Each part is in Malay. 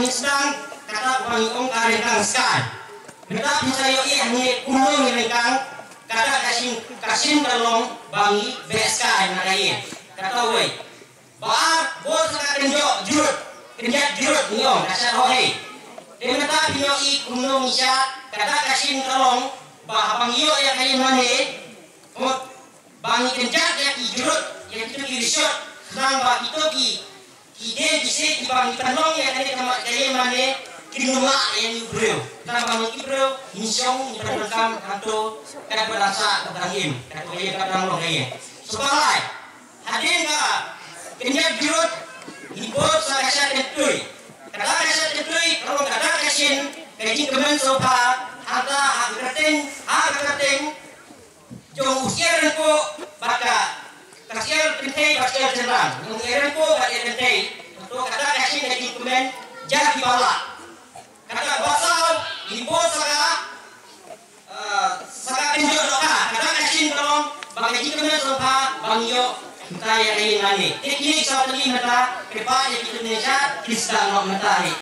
sedang kata bang ong karengkang skan. Meta bisa yo ni kuno ngerengkang kata kasin kalong bangi beska na kain. Kata woi. Ba bos ka jurut niong kasar hohe. Meta pinyo kuno misya kata kasin kalong ba bang yo ya kain mane. Bangi kenjat ya jurut ya itu dirisot sedang ba itu ide bisa dibang tanong ya kaya mana kinuma yang bro tanpa mungkin bro insong diperlukan atau kada berasa keberahim kaya kadang lo kaya sebalai hadir ka kenjat jurut hibot sa kasar ketui kada kasar ketui kalau kada kasin kaji kemen sopa harta hakating jong usiaran ko baka kasial pentai kasial serang mengiran ko baka pentai untuk kata kasih dari kemen jadi bala kata basal ibu saka penjor doa kata kasih tolong baka jadi kemen sopa bangyo kita yang lain lagi ini sahabat ini mata kepa yang kita Indonesia kita nak mentari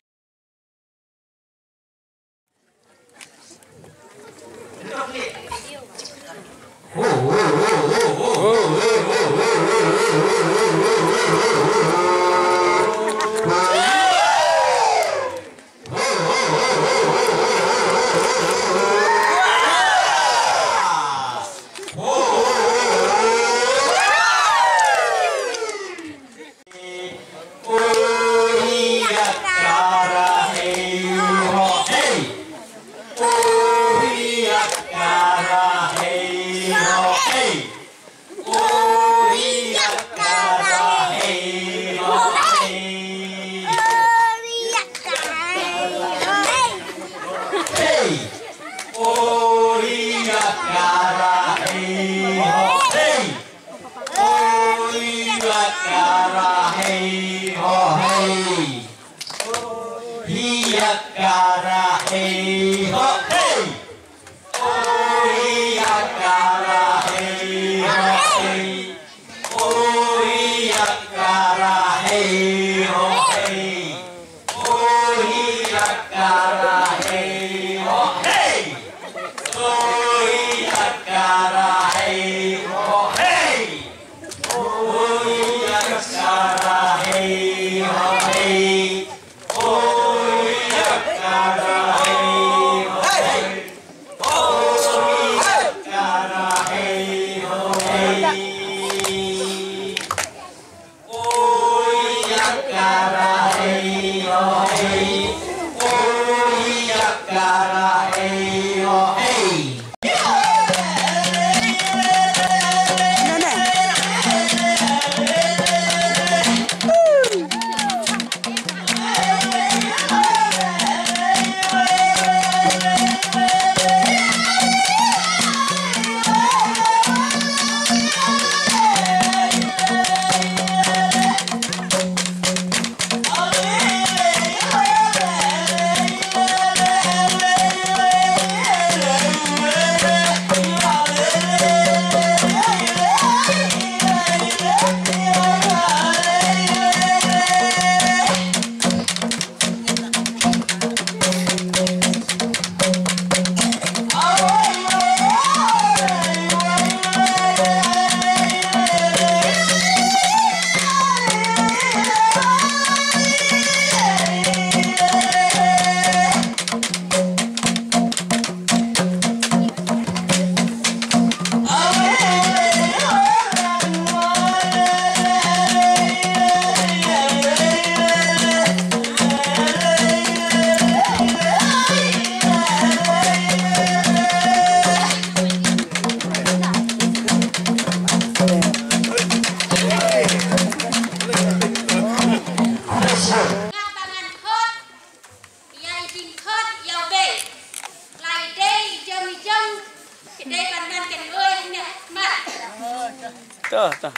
Tah.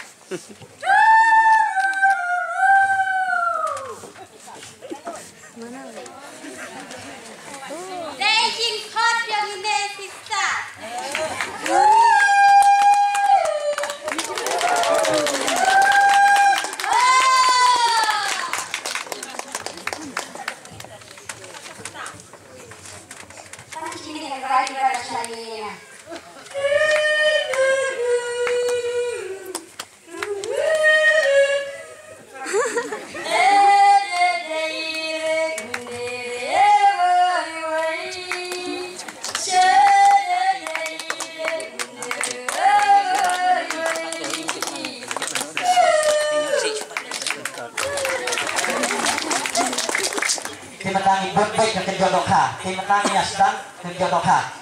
Para juga rasanya. Menangi baik ke jodohka, menangi asdang ke jodohka.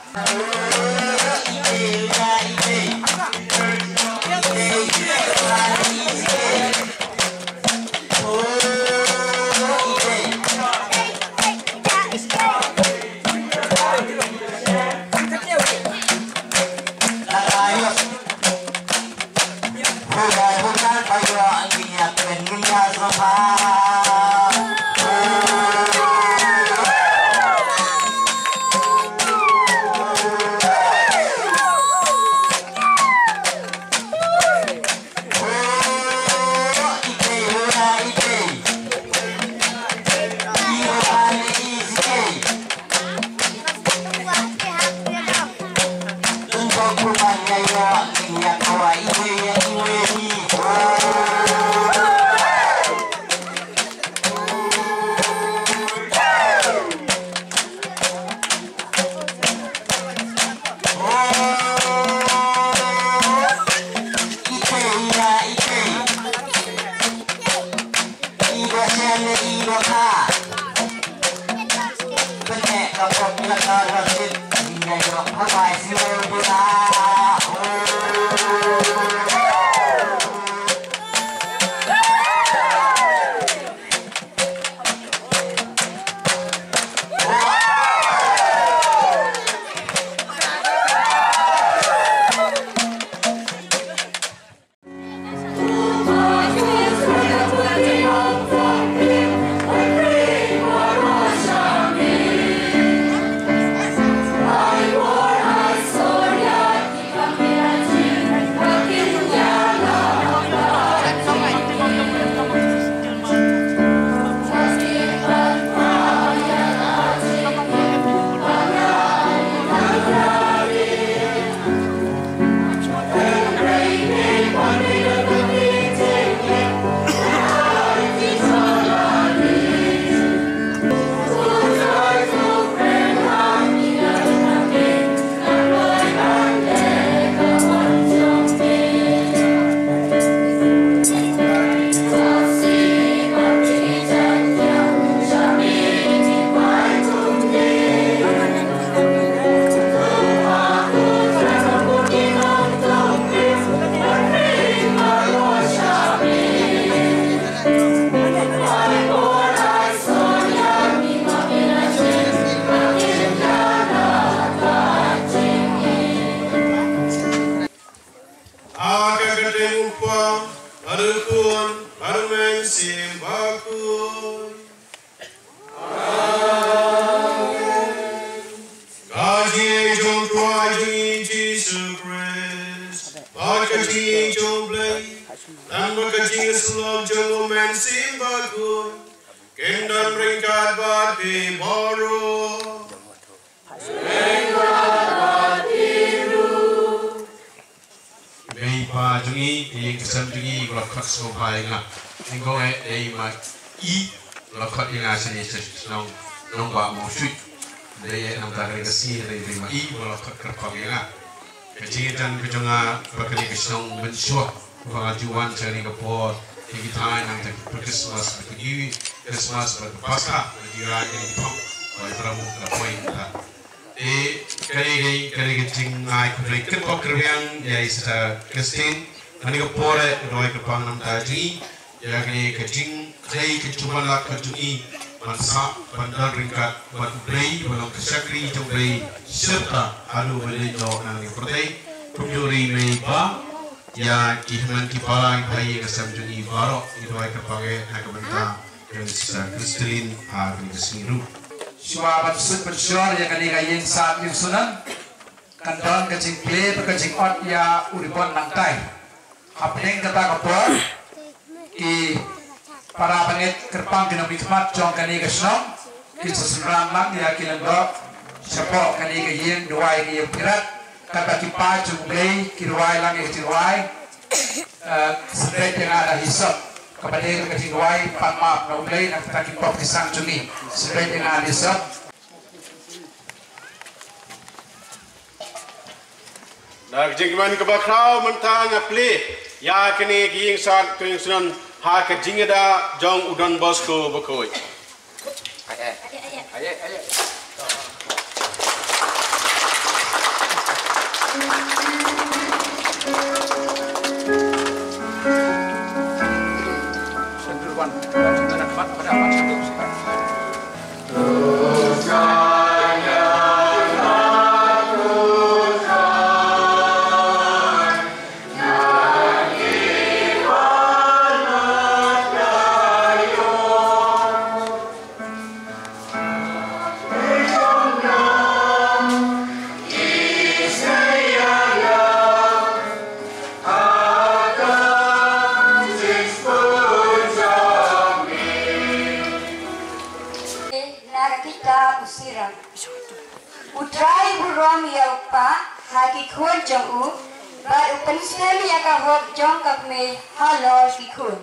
Pengajuan cari kepor kita nang Christmas begini Christmas berpasca berjira ini pam oleh pramu poin kari kecing ai kuri kepok kerjang ya isa Kristin ani kepor roy kepang nam tadi ya kari kecing kari kecuman lak kecui mansa bandar ringkat buat beli belum kesakri jombai serta alu beli jauh nang pertai kumjuri meiba ya kihman kipalang bayi kesam juni barok itu ay kapage nakabenta yang sa Kristin agni kesiru Shua batsut bersyur yang kani kayin saat yusunan kanton kecing play kecing ot ya uripon langkai hapeng kata kapor i para pangit kerpang kena mikmat jong kani kesnong ki sesemrang lang ya kilendok Siapa kali kayeng dua kayeng pirat kata kipa jumlei kirwai lang kirwai sederet yang ada hisap kepada kirwai pamap naulei nak kata kipa pisang cumi sederet yang ada hisap. Nak jengman ke bakrau mentang apli ya kini kiying saat kiying sunan ha ke jingeda jong udon bosko bokoi. Ayah. Sentuhan dan dapat pada apa sentuh. Utrai burom yaupa haki kun jong u bar upen semi yakahok jong kakme halo kikun.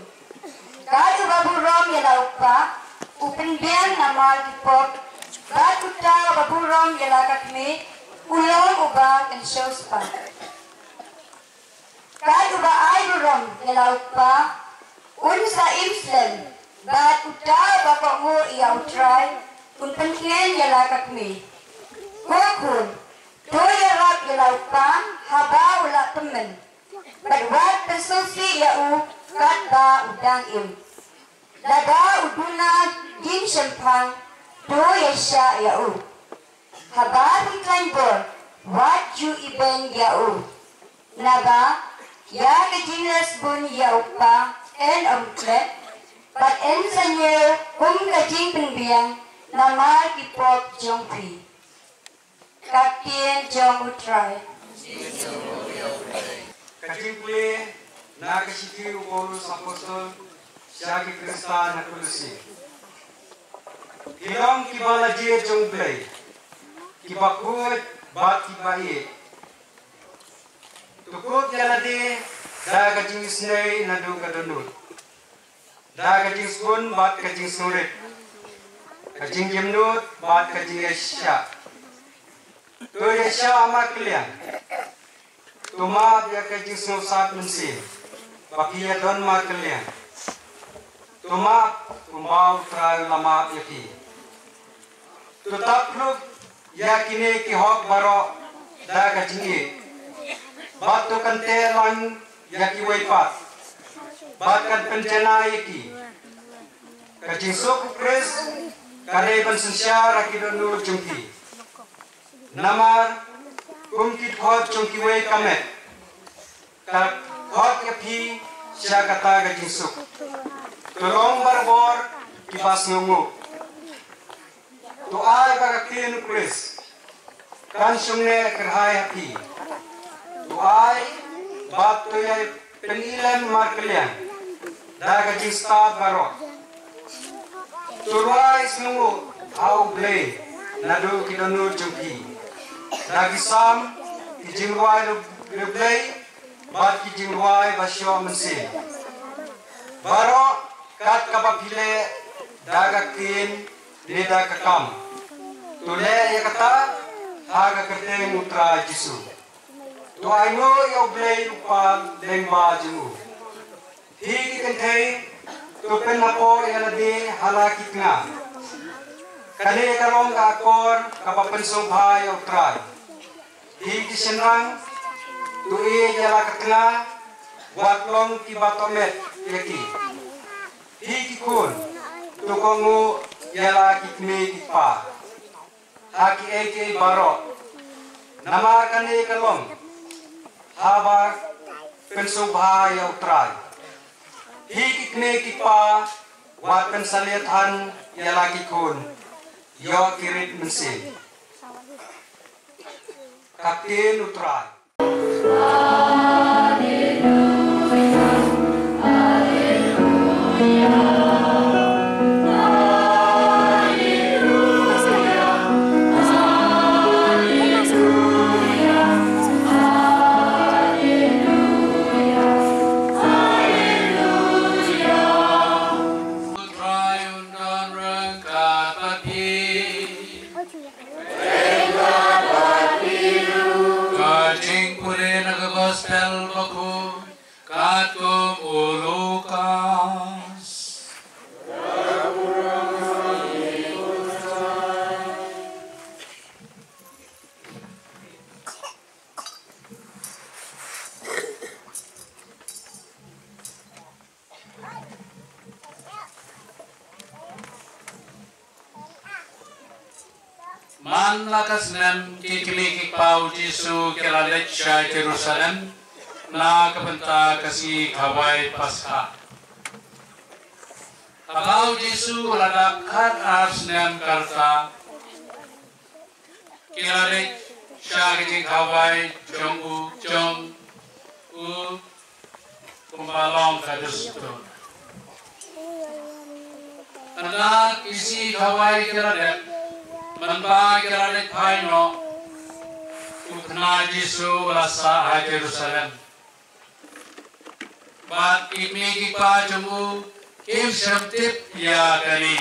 Kadu baburom yalaupa upen biang namal kipok bar uta baburom yalakakme ulong uba kan shospa. Kadu ba ai burom yalaupa unsa imslen bar uta bakongo yautrai unpen kien yalakakme. Hukun, doya rak yalaupan, haba ulat temen. Berwat pensusi yau, kat ba udang im. Lada uduna jin sempang, doya sya yau. Haba hiklan bor, wat ju iben yau. Naba, ya kejinles bun yau pa, en omklet. Bat en sanyo, kejing penbiang, nama kipok jongpi. Kapten jong utrai. Kacing play na kasiki ukolu sapostol syaki Krista na kulusi. Hilong kibala jie jong play. Kibakut bat kibai. Tukut jalade da kacing snei na du kadunut. Da kacing sun bat kacing surit. Kacing jemnut bat kacing esya. Tu Yesha amat kalian. Tuma dia kajing saat mensin. Bagi ya don mat kalian. Tuma kumbau trai lama yaki. Tetap klub yakini ki hok baro da kajing. Batu kante lang yaki waipat. Batkan pencena yaki. Kajing suku kres kare bensensyar akidonu jungki. Namar kumkit hot chungki wei kamet kak hot yapi sya kata gajing suk tolong barbor kibas ngungu tu ai bagakin kris kan sumne kerhai hapi tu ai bat tu yai penilan markelian da gajing sta baro tu ai snungu au blei nadu kidonu chungki Lagi sam kijingwai replay bat kijingwai basyo mensin. Baro kat kapapile dagakin leda kakam. Tule ya kata haga kerteng utra jisu. Tu aino ya play upa lengba jimu. Higi kentei tu penapo ya lade halakitna. Kani kalong akor kapapensong bhai utrai. Higi senrang tui jala ketengah buat long kibatomet yaki. Higi kun tukongu jala kikme kipa. Haki eke baro. Nama kani kalong haba pensong bhai utrai. Higi kme kipa buat pensaliatan jala kikun. Yo kirit mensin. Kapten utrai. Man lakas nem kikimikik pau Jisu kiralit siya Jerusalem na kapenta kasi kawai Paskah. Pau Jisu ladakkan ars nem karta kiralit siya kasi kawai jong u kumbalong kadusto. Anak isi kawai kiralit manba kiralit paino ukna Jisu rasa ha Jerusalem. Bat imigi pa jamu im syamtip ya kani.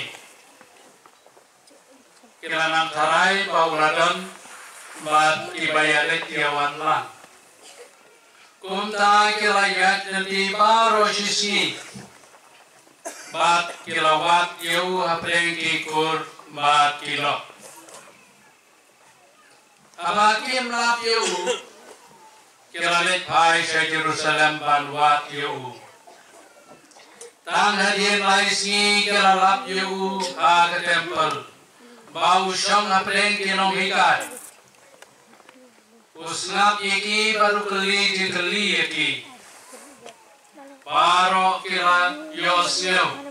Kiranang tarai pauladon bat ibayalit yawan lang. Kumta kilayat nanti baro sisi. Bat kilawat yau hapreng kikur bat kilo. Amakim lap yau kiralit pai sa Jerusalem banwat yau. Tang hadien laisi kilalap yau ha ke tempel. Bau syong hapreng kinong hikat. Usngap iki baru keli iki. Paro kira yosyo.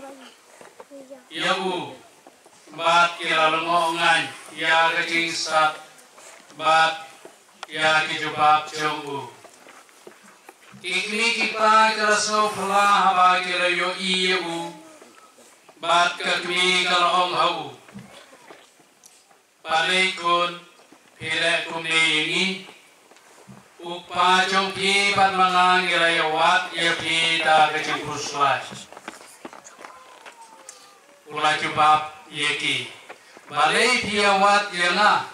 Yabu bat kira lengongan ya kecing sat bat ya kijubab jonggu. Kikni kita kira so pula haba kira yo iyabu bat kekmi kalau ong hau. Palikun pire kumni ini upa jongki bat mangang kira yawat ya pita kecing puslai. Ula jubab yeki balai piawat yana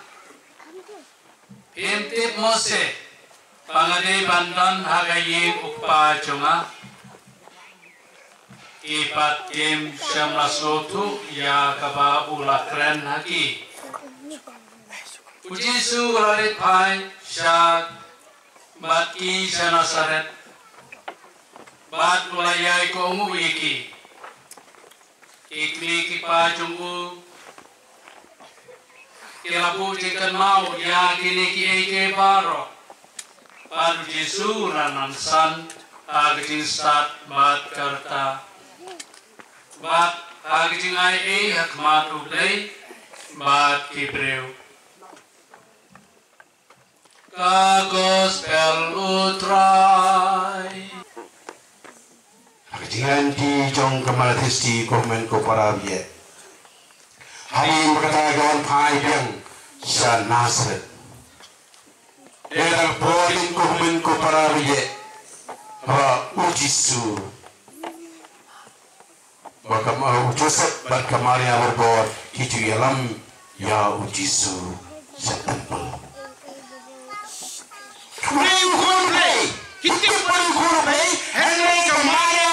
pintip Mose pangade bandan hagayin ukpa cuma ipat im syamlasotu ya kaba ula keren haki ujisu lalit pai syad bati syanasaret bat ulayai komu iki ikli kipa junggu kilabu jikan mau ya kini ki baro padu Jisu ranan san agjing stat bat karta bat agjing ai hakmat ublei bat kibreu ka gospel utrai Jangan di jong kemal tisti komen ko para biye. Hari berkata kawan pai yang sa Nazaret. Era bolin komen ko para biye. Ha ujisu. Baka mau Joseph baka Maria berbor hitu yalam ya ujisu sa temple. Kau kumplay. Hitu pun kumplay. Henry Maria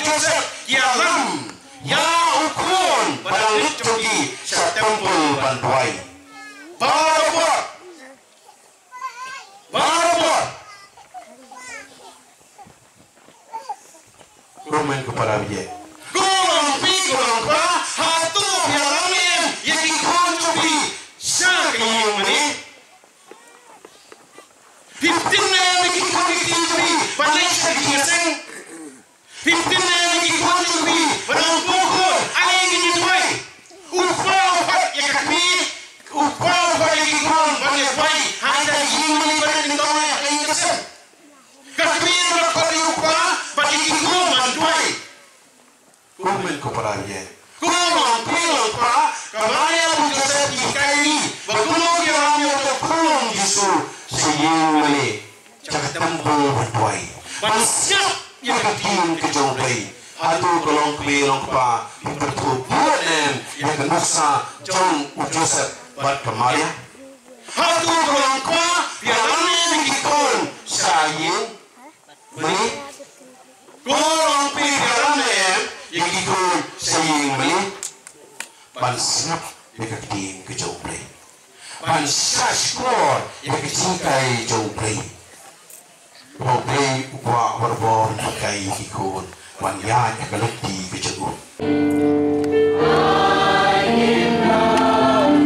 Joseph yalam ya ukun padang liturgi sa temple bantuai barabot Roman kepada dia golong pa hatu yalamin yang ikon cubi sa kayong mani 15 na ikon cubi panay sa ginasang 15 na ikon cubi padang pukul ay ginitway upaw yakakmi upaw ikon panay handa hingmani panin nitaway akayin kasan kakmi na kari upa pati ikon manduay kumen ko paranya kumang pilong pa kamaya Joseph ikai bagulong yaramyo to kulong Yesu siyeng jaga temple bantuay bansyap yang keting kejauhlai hatu kolong kelirong pa bertubuhan yang kenasa jong Joseph bat kemaya hatu kolong pa yang lain ikon sayang meni kolong pi yang lain yang ikon sayang meni bansap yang keting kejauhlai bansyashkor yang ketingkai jauhlai Obrei upah berbon pakai ikon wanyan kalenti kecegu. I am not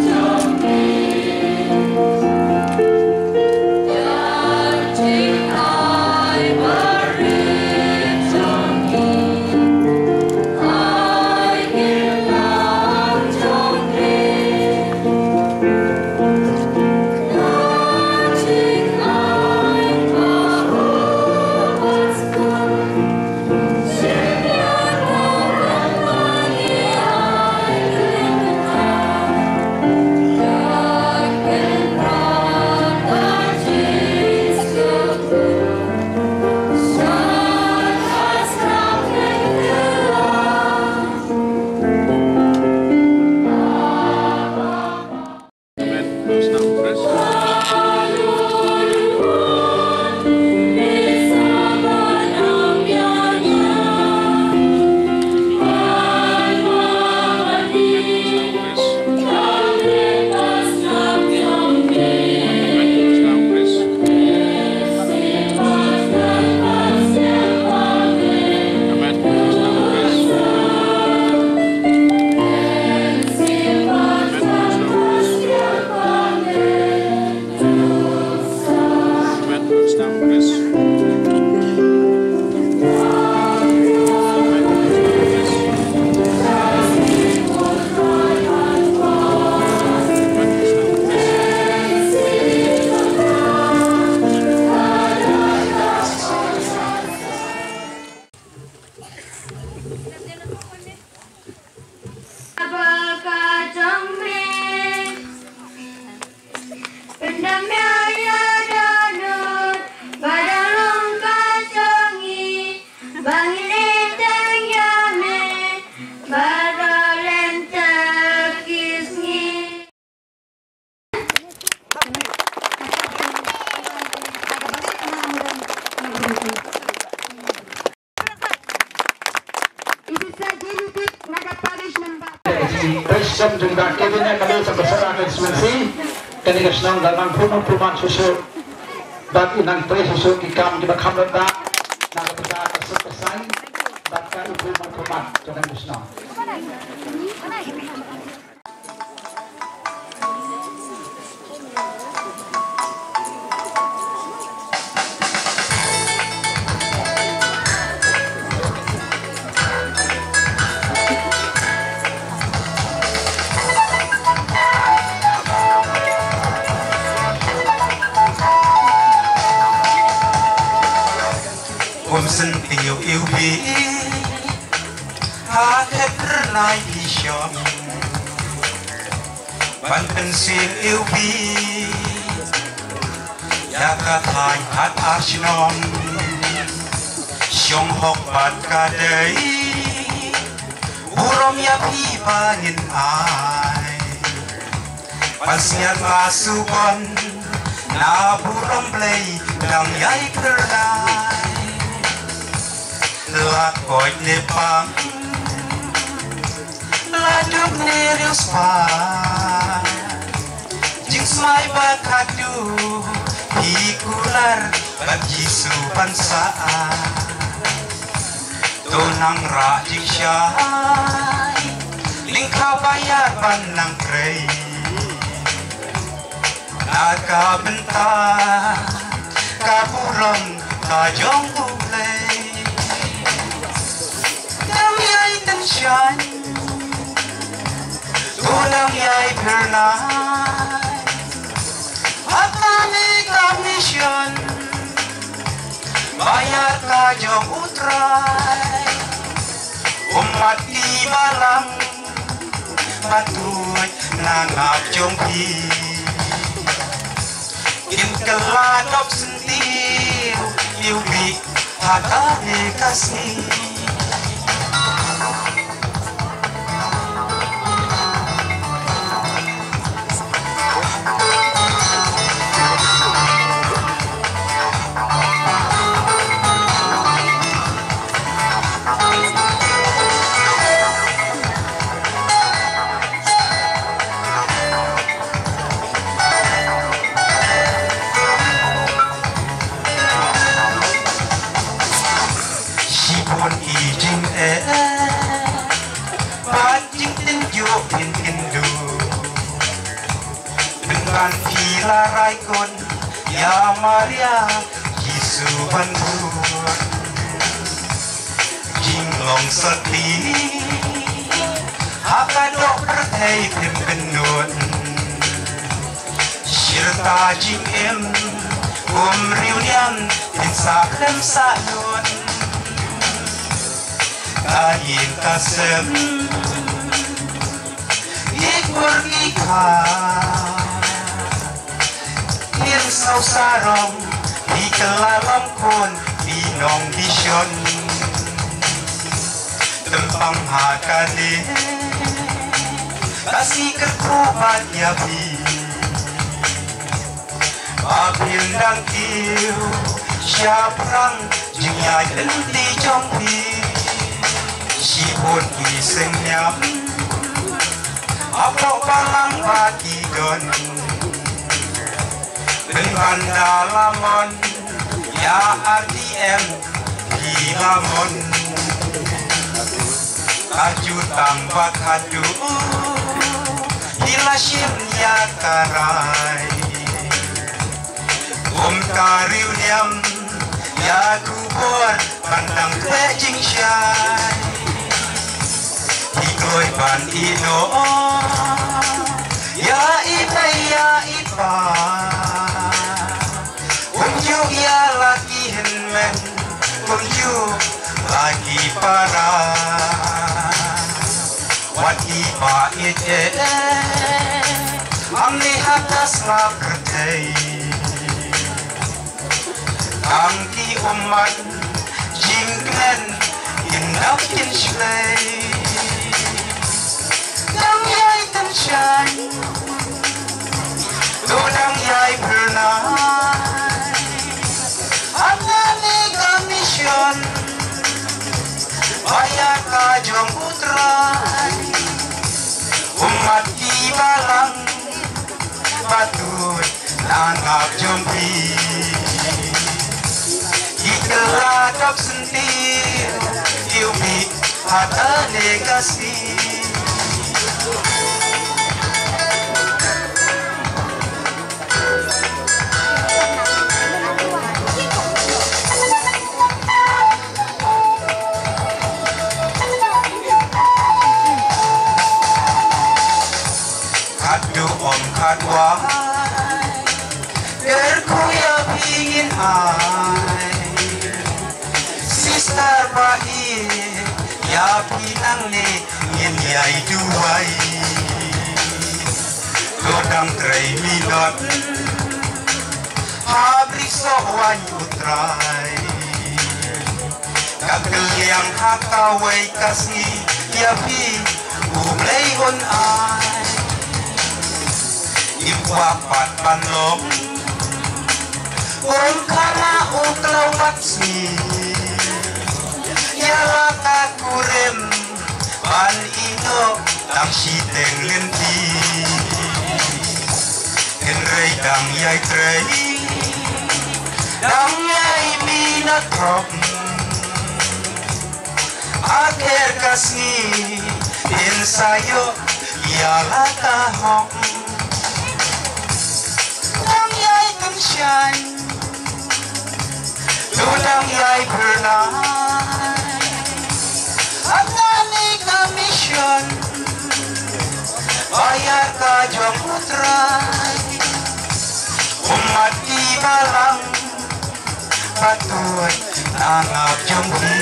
Kristen juga kini kami sebesar dimensi kini kesenang dalam perumahan susu dan inang pre susu kikam kita kamera nak kita kesan dan kami perumahan jangan kesenang. Sân tình yêu quý hát hết lại đi chọn bản thân xuyên yêu quý ya cả thành hát Arsenal trong học bạn cả đời urom ya pi ba nhìn ai bạn sian masuk con na burom play dang yai pernah la koi ne pang la duk ne rius pa jing smai ba kadu hikular bagi su bansa tonang ra jing syai lingkau bayar panang krei naga bentar kaburong kajong ulei shine tunang yai pernah hatani kamisyon bayar kajong utray umat di malang patuy nangap jongpi in keladop sentil yubi hatani kasih larai kon ya Maria Yesu bantu jinglong seti hakadok pertai pim genut sirta jing em riunian tin saklem sanut kain kasem ikor ikha sau sarong di kelalam kon di nong vision tempang hakane kasih kerkubat ya bi apil dang kiu siaprang jingya enti jongpi sipun iseng nyam apa palang bagi don dengan dalamon ya RTM hilamon kaju tambah kaju hilasim ya karai kariuniam ya kubur pandang kejing syai hikoi ban ino ya ipai ya ipa unjuk ya lagi henmen unjuk lagi para wati pa ite amni hatas la kertei angki umat jinglen indap kinslei dang yai tanshan dodang yai pernah atani kamisyon bayar kajong putra umat ibalang patut nanggap jompi ikeladap sentil iubi ada negasi om kadwa berkuya pingin ai sister bahi ya pinang ne ngin yai duai todang trai minot habrik so wan utrai kagel yang hakawai kasih ya pi umlei on ai wapat panlom Om kana uklau matsmi Yala kakurem Pan ino Tam siteng lenti Henrei dang yai trei Dang yai minat krop Akhir kasih Insayo Yala kahok Shine Tudang yai pernah Agani commission Bayar ka jom putrai Umat ibalang Patut nanggap jombi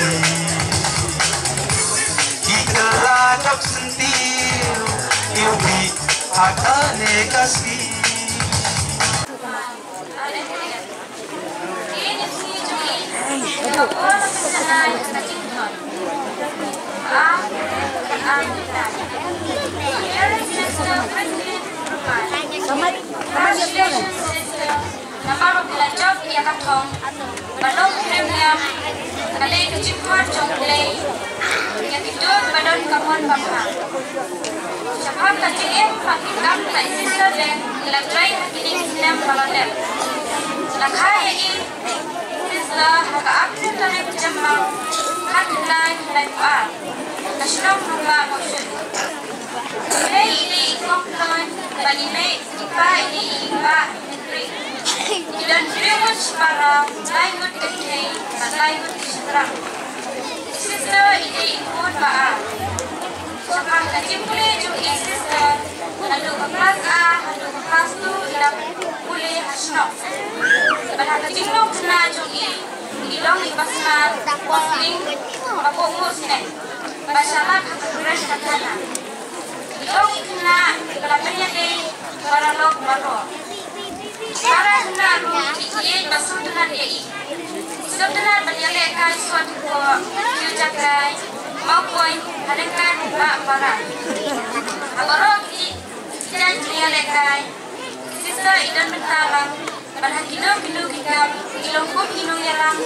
Ikeladap sentil Iubi ada negasi Nama bila job ia katong, balong premium, kali kecipuan jomplay, yang tidur balon kawan bapa. Siapa kecil makin kam tak sisa deng, lagi kini senang balon. Lakai ini sisa haka aktif dari kecemang, hati lain lain bar, kesenang rumah motion. Ini komplain, bagi ipa ini ipa negeri. Dan primus para lainut kecil dan lainut keserang. Sisa ini ikut baa. Siapa kecil boleh juga sisa. Lalu ke kelas A, lalu ke kelas 2, ilang boleh hasnok. Pada kecil lo kena juga ilang ipasna wangling mapunggur sini. Masalah keberes katana. Ilang kena kelapanya deh para lo baru. Para hendak ia masuk dengan dia. Sebenarnya banyak kali suatu kejagai maupun hadkan mak para. Agarok tidak dia lekai. Sisa idan bentalang. Pada kilo kita ilongkop ilong yang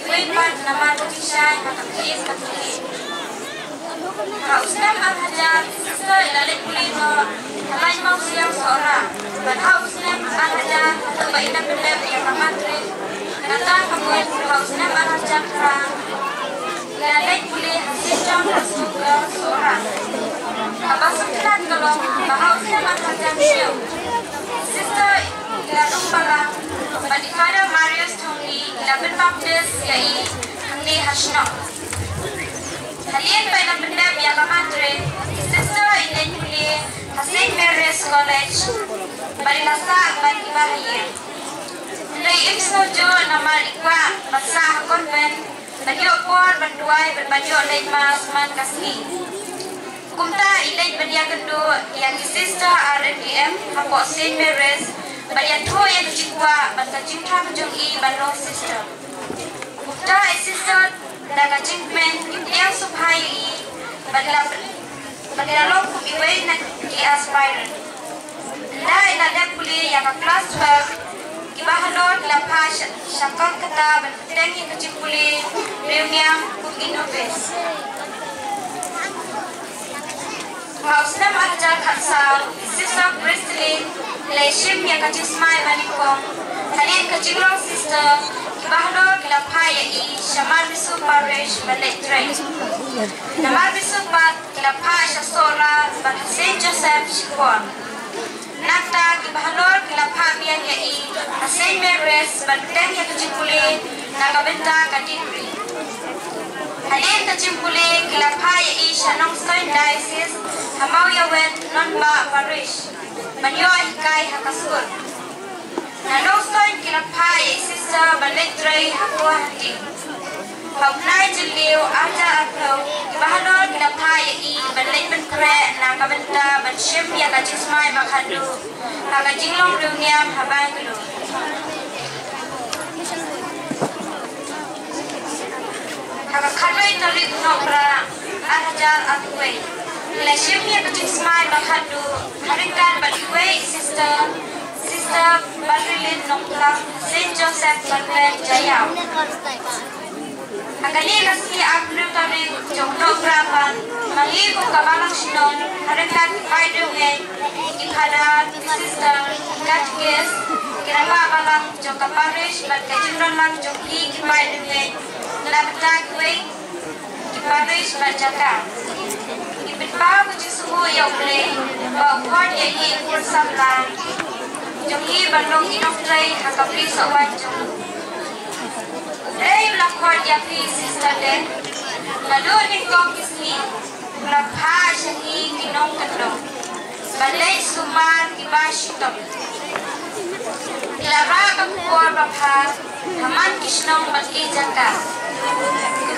kuipan nama kisah atau kies katulis. Hausam al-hajar sisa ilalik kulino. Halai mau siang seorang. Hausam al-hajar atau baina benda yang ramatri. Kata kamu hausam al-hajar terang. Ilalik boleh hasil jam rasulullah seorang. Abang sekitar kalau hausam al-hajar siang. Sisa iladung barang. Badikada Marius Tony 11 Baptist yai Hangni Hashnok. Halian baina benda yang ramatri. Sisa ilalik boleh St. Mary's College, Barilasa, Bantibahaya. Dari episode nama ikwa, Basah Konven, Bajok Por, Banduai, Berbajok Lejma, Seman Kasih. Kumta ilai badia kedua yang sister RNDM, Hapok St. Mary's, badia tu yang cikwa, Bantacingta Kejungi, Banlo Sister. Kumta sister, Daga Cinkmen, yang Subhai, Bagaimana lo kubiway na i-aspirant. Dahil nadat puli yang ke kelas 12, ibahanot lapha syakang kata bertengi kecil puli reuniang kum innoves. Mausna Mahajal Khatsal, Sister Kristlin, Leishim yang kacing Smile Manikong, Halin kacing Long Sister, Bahno Kilapaya I, Shamal Bisu Parish, Balek Train. Namal Bisu Pat, Kilapaya Shasola, Ban Hussein Joseph Shikwan. Nakta Kibahanor Kilapaya I, Hussein Meres, Ban Ten Yakacing Kulin, Nagabenta Kadikri. Halin kacing Kulin, Kilapaya I, Shanong Soin Diocese, Hamau Yawet, Non-Ba Parish, Banyoy Hikai Hakasur. Nanong Soin Kilapaya I, Sister Balek Hakua Hati. Haunai Jiliu, Aja Akau, Kibahanor Kilapaya I, Balek Benkre, Nagabenta, Banshim Yakacing Smai Bakadu, Hakacing Long Runiam Habangulu. Hakakadoi Tarik Nopra, Ahajar Atway. Leishim Yakacing Smai Bakadu, Harikan Batway, Sister Badrilin Nopla, Saint Joseph Badlen Jayau. Hakani Kasi Abdul Tarik Jokno Prapan, Malibu Kabalang Shinon, Harikan Paidunge, Ipada, Sister Katkis, Kirapa Balang Joka Parish, Badkajimron Lang Joki, Kipaidunge, Nabtakwe, Kiparish Bajaka. Ipitpau Kuchisuhu Yokle, Bawkod Yagi Kursablan, Joki Balong Inoktre, Hakapri Sawan Jok. Ray Lakod Yaki Sister Den, Malunin Kong Kisni, Lakha Shahi Kinong Katong, Balay Sumar Kibashitok. Ilara Kapur Bapha, Haman Kishnong Batli Jaka.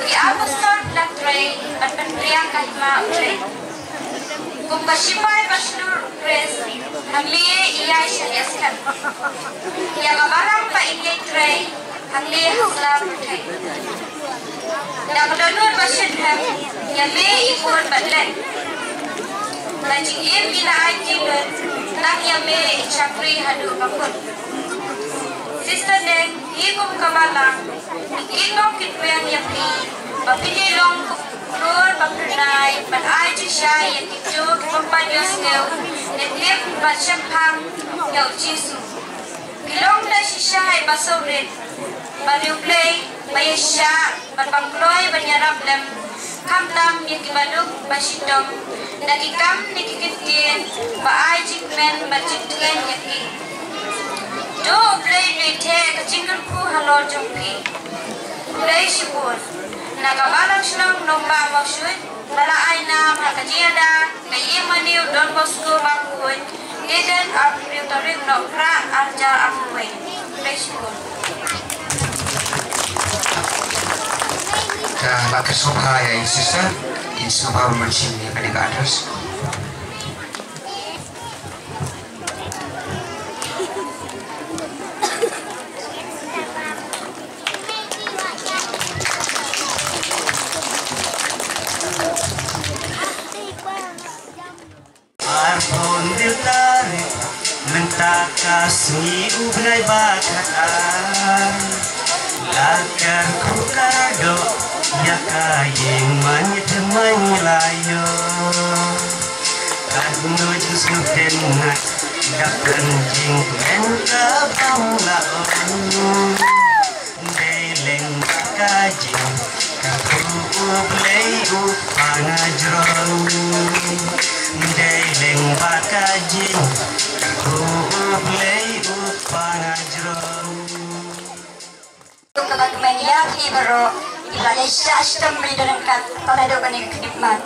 Di Apostol Laktre, Batpendriang Kahima Utre. Kung Kashimay Bashnur Pres, Hamliye Iyay Shaliaskan. Yang Abarang Pa Inyay Tre, Hamliye Hasla Putay. Nakadonur Bashidham, Yame Ikun Batlen. Lajing Im Ina Ajilun, Nang Yame Chakri Hadu Bakun. Sister Deng, Hikum Kabalang, Ikong Kitwang Yapi, Bapinilong Rur Baprinay, Ban Aji Shai, Yakitu, Kipapanyos Nil, Netlip Batshampang, Yau Jisu. Kilong na Shishai Basaurit, Bariuplay, Bayasha, Bapangloy, Banyarablem, Kamtam, Yakibaluk, Bashidom, Nakikam, Nikikitin, Baaji Men, Bajitlen Yaki. Do play rete kacingkan ku halor jompi. Play shibur. Nagabalang shnong nomba maksud. Bala aina makajiada. Kayi maniu don bosku bakui. Eden apriu tarik nokra arja apuwe. Play shibur. Bakit sobha ya sister? Ini sobha bermacam ni pada ke atas. Kasih ubnai bakaran Lakar ku kado Ya kayeng manyit manyilayo Kadno jisu denat Dakan jing men kabang laon Deleng bakajing Kaku ublay upangajron Deleng bakajing Kebaguman Yaki Baro, Ibalay Shashtam Ridanakat, Palado Banig Knipman.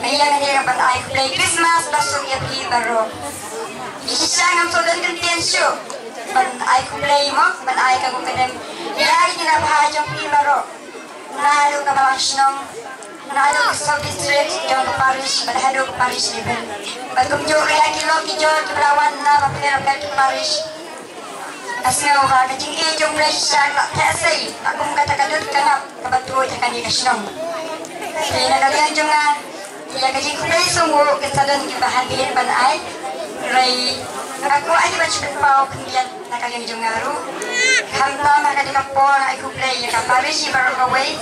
Mayang Nirapan I play Christmas, Basung Yaki Baro. Isang ang sulan ng tensyo. Ban I play mo, ban I kagumadam. Yaki Nirabahajong Baro. Nalo ka malasnong. Nalo ka sa district, John Parish, Badhado Parish Level. Bagumjo Yaki Loki John, Kiblawan na Papilapel Parish. Asngaw ka, kajing ijong lesyan, lakasay, akong katakadot ka na, kabatuoy ka kanina siyong. Kaya nagalian dyan nga, kaya kajing kulay sungo, kasadon kibahan bilin panay, ray, ako ay di ba siya pao kanilan, nakalian dyan nga ro. Hamta makadikapo na ay kuplay, yakapari si Barok away,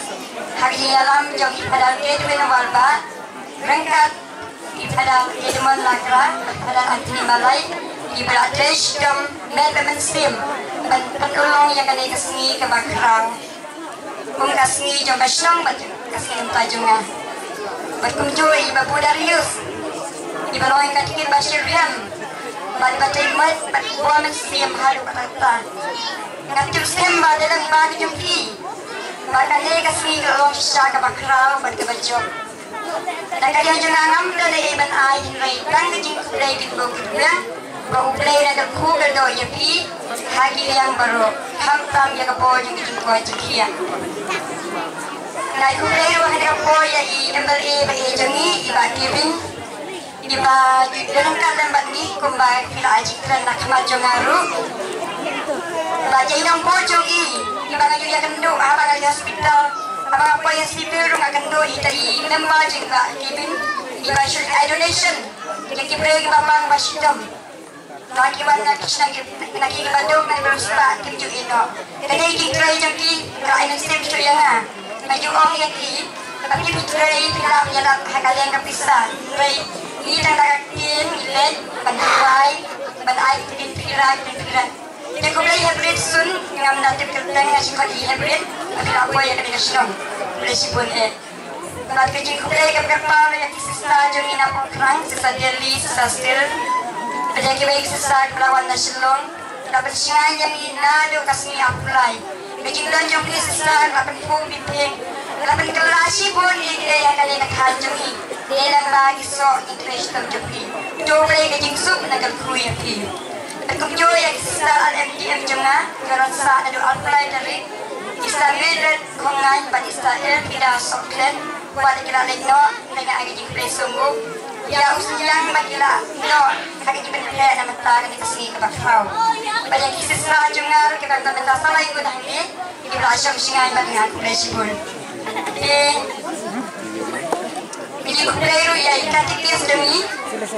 haging alam dyan ipadal kayo na walba, rangkat, pada Edmond Lagra pada Antoni Malay di Bangladesh dan Melbourne Sim penolong yang kena kesini ke Bakrang kasih jom kasih kasih tajungan berkunjung ibu Darius ibu orang yang katikin Bashir Ham baca imat buat Sim halu kata ngatur Sim dalam bagi jumpi baca ni kasih kalau sisa ke Bakrang berkebaju dan kalian juga ngambil dari iban air rai kan kecil dari di bawah Bauplay na nagkugal daw yapi hagi yang baru hamtam ya kapo yung kituwa jukiya. Nagkugalay wa kapo ya MLA ba jangi iba kibin iba dalam kadan bagi kumba kila ajikran nakamajo ngaru. Baca inang pojong iba ngayon ya kendo abang ang hospital abang po yung sipir ng kendo itari memba jingga kibin iba should donation kikipre babang basidom. Nakiwan na nakikibadog na berusaha kimju ino. Kaya ikikray yung ki kain ng step to yan nga. Medyo ang yaki tapi ikikray pinap yan hakalang kapisa. Kaya itang nakakin ilet bantuay banay pinpiran. Kaya kung may hybrid soon ngam natin kertang nga siya di hybrid at ako yan kabigasyon. Resipon Bakit kung may kapapalo yung kisista yung inapokrang sa Delhi sa Stil. Pada kita exercise melawan nasional, dapat siang yang inado kasih apply. Kejutan yang exercise dapat pun bipeng, dapat kelasi pun ini yang kali nak hajui. Dalam bagi so interest terjupi. Coba kejing sup nak kerui api. Kemudian yang exercise MDM jangan kerasa ada apply dari Israel kongan pada Israel tidak soklen. Pada kita lekno dengan agak jingkre sungguh. Ya usiang magila no hagi benhle na matlaga ni kasi kabakraw pada kisah selanjutnya kita akan minta salah ikut hangi di belakang singai bagian kulesibun ini kuleru ya ikatik dia sedemi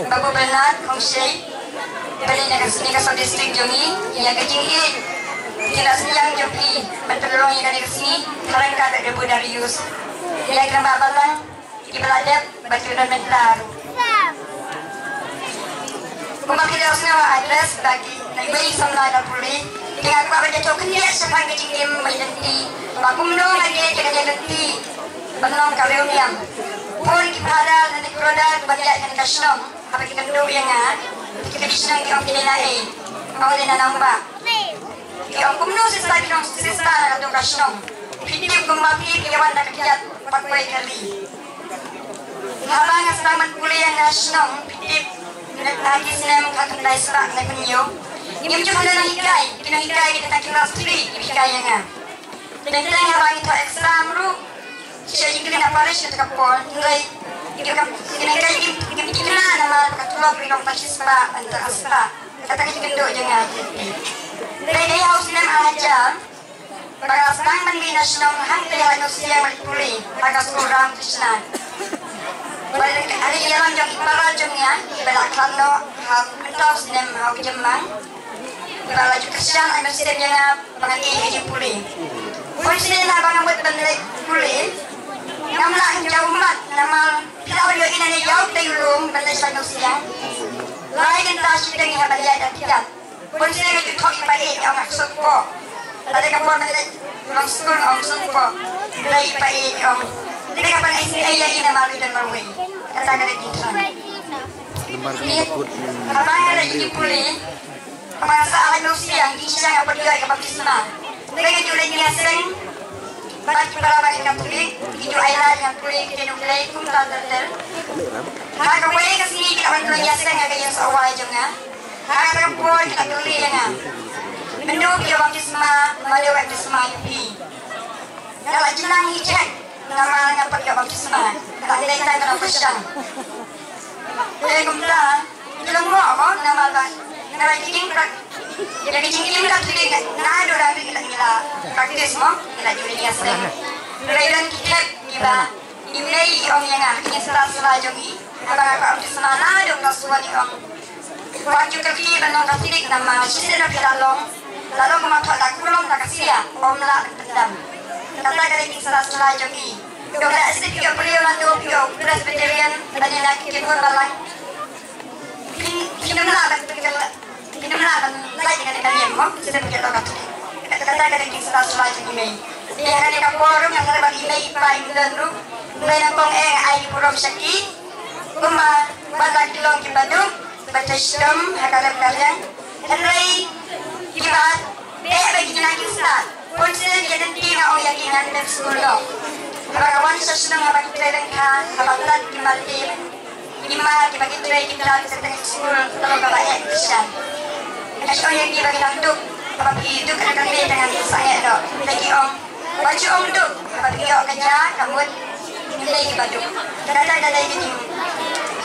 babu benar kongsi pada negasi negasi distrik jongi ya kecil kita siang joki bertolong yang negasi karena ada debu Darius ya kita babalang di beladap batu dan mentar Kumakin harus nama address bagi naibay samla na puli. Kaya ako abad ito kanya sa pagkakingim may nanti. Pagkumulong lagi kaya nanti. Panong kareuniyam. Pun kipada nanti produk bagay kan kasnong. Kapag ikando yang nga. Kikadisnong yung kininae. Ako din na namba. Kaya ang kumulong sa sabi ng sista na itong kasnong. Pitip kumaki kiyawan na kakiyat pagkway kali. Habang nga sa taman puli ang kasnong. Pitip lagi senang akan daisrak na kunyo. Ini juga ada hikay, kita hikay kita tak kelas 3 hikay yang dan kita yang habang itu exam ru, siya jika nak paris kita kapol, ngai kita hikay kita nama katulog rinong pasispa antar aspa, kata kita kendo jangan. Dari dia harus nem aja, bagai sedang mandi nasional hang dia harus siang berpulih, agak kurang kesenang. Balik hari jalan jam para jamnya, balik kalau hak entah sedem hak jemang, kalau juga siang ada sedem yang mengenai haji pulih. Polisi nak bangun buat benda pulih, namlah jauh mat, nama kita berdua ini jauh terulung benda siang. Lain entah sedang yang balik ada tidak. Polisi itu thok ipai yang maksud ko, ada kapal benda langsung ko, dari ipai yang Jadi kapan ayah ini malu dan malu kata kata kita. Ini abang ada jadi pulih. Abang saat manusia yang kisah apa dia yang baptisma. Mereka juga dia sering bagi para bagi yang pulih. Itu ayah yang pulih kita nulai pun tak tertel. Hak kau ini kesini kita akan belajar sering agak yang seawal juga. Hak perempuan kita beli yang menduk dia baptisma malu baptisma itu. Kalau jenang hijau namanya pakai baptisma, tak ada yang kena pesan. Jadi kemudian, dalam apa nama kan? Nama kicing prak, jadi kicing tak tidak ada orang kita gila praktis mo, kita juga dia sering. Kemudian kita kita ini orang yang akhirnya setelah jogi, abang baptisma ada orang suami orang. Wajib kerja dan orang kasih nama sisa kita lalu memakai tak kurang tak kasih ya, om lah pendam. Kata kali ini setelah jogi, Doa sedikit beliau nanti beliau Presbyterian tadi nak kita balang. Kita melakukan lagi dengan kalian, mau kita berkata kata kita selalu lagi ini. Dia akan kita forum yang terbaik ini paling dulu. Mulai nangkong air purom sakit, kumah batak kilong kibadung, baca Islam hakaran kalian. Henry kibat, dia bagi nak Islam. Konsen jadi tiga orang yang ingat dari sekolah. Kawan sesudah apa kita dengar, apa tadi kembali. Lima dibagi tujuh kita setengah sekolah kalau bapak yang besar. Asal yang dibagi untuk bapak itu akan beda dengan saya dok. Lagi om, baju om dok. Bapak dia kerja, kamu lagi baju. Dada ini.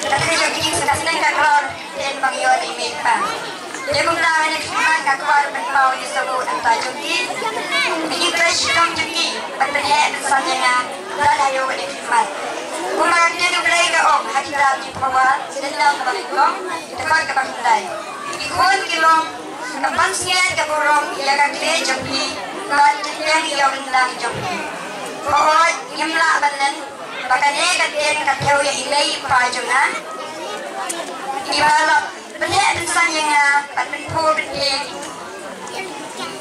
Dada yang sudah senang kakor dan bagi orang ini pak. Dia kumpulan yang sekarang kakor berpau di sebut antara juki. Bagi fresh dong juki. Berpenhat misalnya dan ayo berkhidmat. Kumain dia dibeli ke om, hati dalam di bawah, sedang berikong, dekat ke pantai. Ikut kilong, depan siang ke burung, ia kaki jopi, badan yang ia rendang jopi. Oh, nyemlah badan, bakanya katian katiau yang ilai pajungan. Ibalap, benih misalnya, badan pur benih.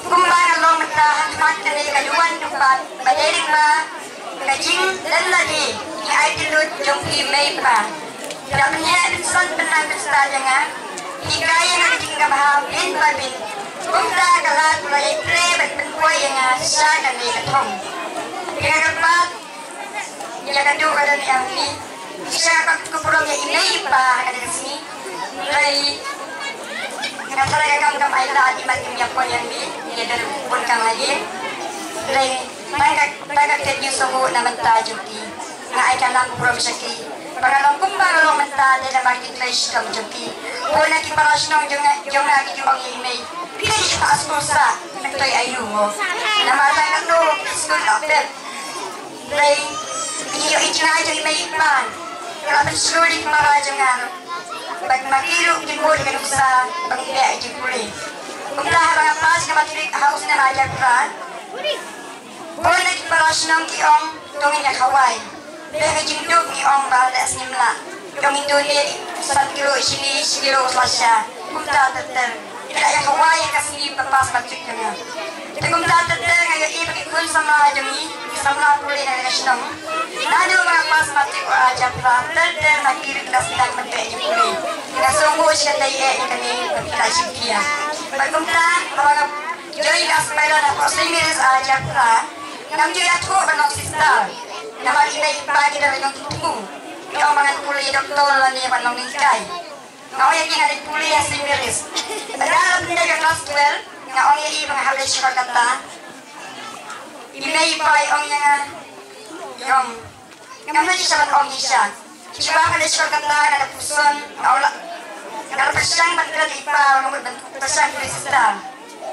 Kumain long mentah, makan dari kajuan tempat, badai ringma, kajing dan lagi. Ai dilut jompi meipa. Damnya insan benang besar jangan. Hingga yang ada tinggal bahamin babin. Kumda kalat mulai tre berpenkuai yang asal dan diketong. Dengan kepat, dia kadu kada yang ini. Bisa kepulauan yang ini pa ada di sini. Mulai kata kamu kamu ayat di bagian yang pun yang ini. Dia dari pun kang lagi. Mulai mereka kerja sungguh nama tajuki. Ngai kalam profesi. Pangalong kumbalong menta dia bagi trace kam joki. Puna ki parasnong jong lagi di bang ini. Pilih asmosa nagtoy ayu mo. Namata kanu school update. Lay iyo itinay jong may pan. Kapag suri para jong ano. Bag makilo di mo di kanuksa bang iya di puli. Kumlah bang pas kapatirik house na raja plan. Puna ki parasnong ki om tongin ya kawai. Dia jinduk ni orang balas ni melak. Yang itu dia 1 kilo sini, 1 kilo selasa. Kumta tetel. Tidak yang kawai yang kasih lepas bacuk dengan. Jadi kumta tetel ngayon ini pergi kun sama jami, sama pulih dengan senang. Nado mengapas bacuk aja pelan tetel nakiri kelas sedang mentek pulih. Dengan sungguh sekali yang kini berkasih dia. Kumta orang jadi kasih nak proses aja pelan. Nam juga tu benar sistem. Nama ini pagi dari yang tunggu. Kau mangan kuliah doktor lagi panong ningkai. Kau yang ada kuliah similis. Dalam pendidikan kelas 12, kau yang ini menghabis sekolah kata. Ini pai orang yang kamu bisa orang bisa. Coba ada sekolah kata ada puson. Kalau pesang berada di pal membentuk pesang kristal.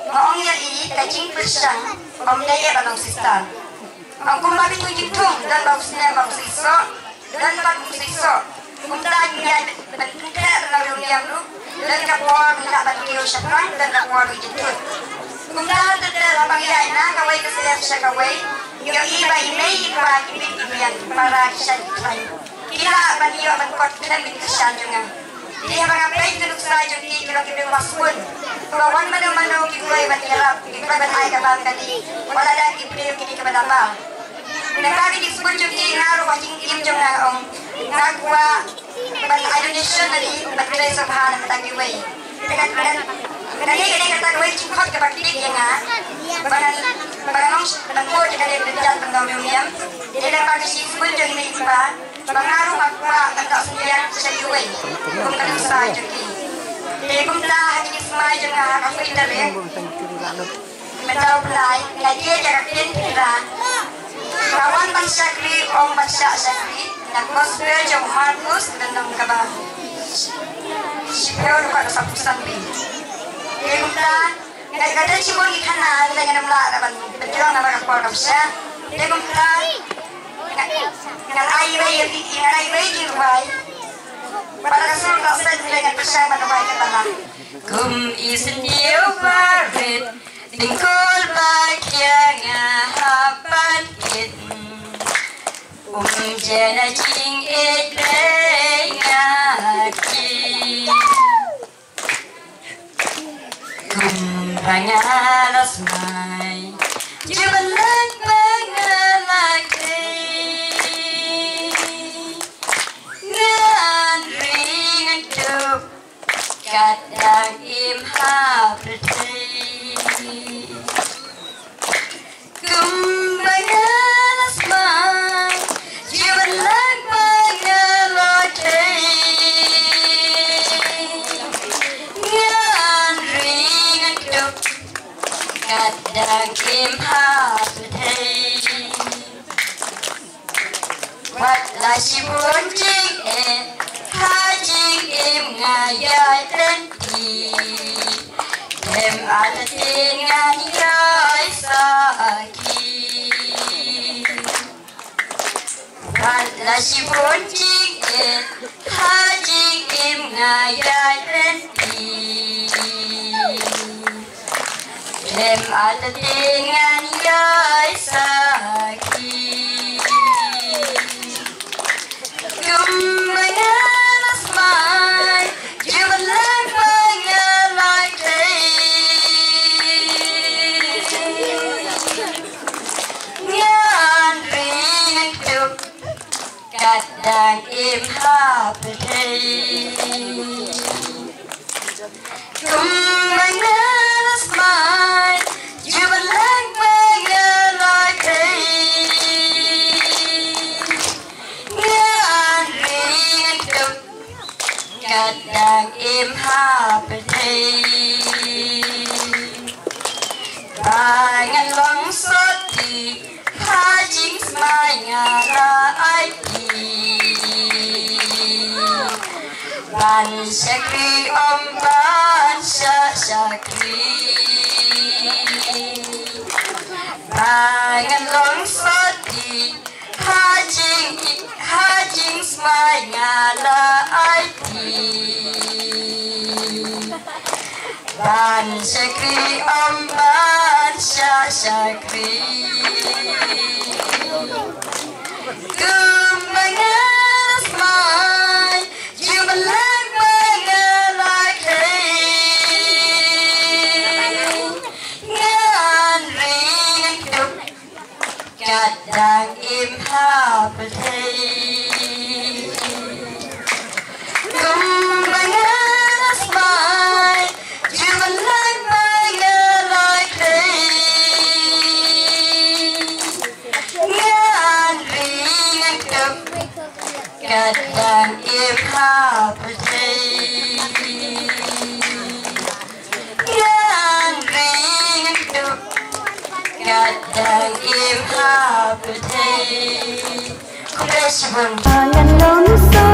Orang yang ini kacing pesang. Om dia panong sistem. Aku mari tunjuk dan bagusnya bagus iso dan bagus iso. Kumpulan dia bentuknya terlalu liam lu dan kapal tidak bagi usapan dan kapal dijemput. Kumpulan terdalam bagian na kawai kesediaan sekawai. Yang iba ini bagi bibian para kisah lain. Kira bagi orang kuat dan bintang juga. Dia mengapai duduk saja di kira-kira waspun. Kawan mana-mana kita bertiarap, kita bertai kabar kali. Walau ada kita kepada apa. Nakari disebut juga ngaruh wajing tim jong ngaong ngagwa ban Indonesia nadi batray sabhan matagiway. Kani kata gue cepat ke bakti dia nga. Barang bangko jika dia berjalan tentang dunia. Dia dapat disebut jong ini iba. Bangaruh agwa kata sendirian sesagiway. Kumpulan sa joki. Dia kumpulan hanya semua jong nga kafir ya. Mental pelai lagi jarak pikiran. Kawan bangsa kri, om bangsa sakri, nak gospel jom Markus dan dong kaba. Siapa lupa dosa pusan bi. Dia kumpulan, ngai kata cibur ikan ada dengan mula dapat berjuang nama kapal kapsa. Dia kumpulan, ngai air jiwai. Pada kasul kapsa dengan bersama dengan kepala. Kum isin dia farid. Tingkol bagyang hapan kit Jana jing it ngaki Kumbangalas mai Jubalang bangalaki Ngan ringan tuk Kadang imha berti Kumbangalas mai Jubalang bangalaki Ngan ringan tuk Kadang imha berti Wat la si buồn jing em Ha jing em ngayai tenti Em ada tingan yai saki Wat la si buồn jing em Ha jing em ngayai tenti Em ada tingan yai saki Kumbangalas mai Jubalang bangalaki Ngan ringan tuk Kadang imha berti Kumbangalas mai Jubalang bangalaki Kadang imha berti Bangan longsot di Hajing semai ngara aiki Ban syakri om ban syakri Bangan longsot di Hajing semai ngara aiki Ban syakri om ban syakri Kumbangalas mai Jubalang bangalaki Ngan ringan tuk Kadang imha berti Kumbangalas mai Jubalang bangalaki Ngan ringan tuk Kadang imha berti Ngan ringan tuk Kadang imha berti Kuda sibun Jangan longsor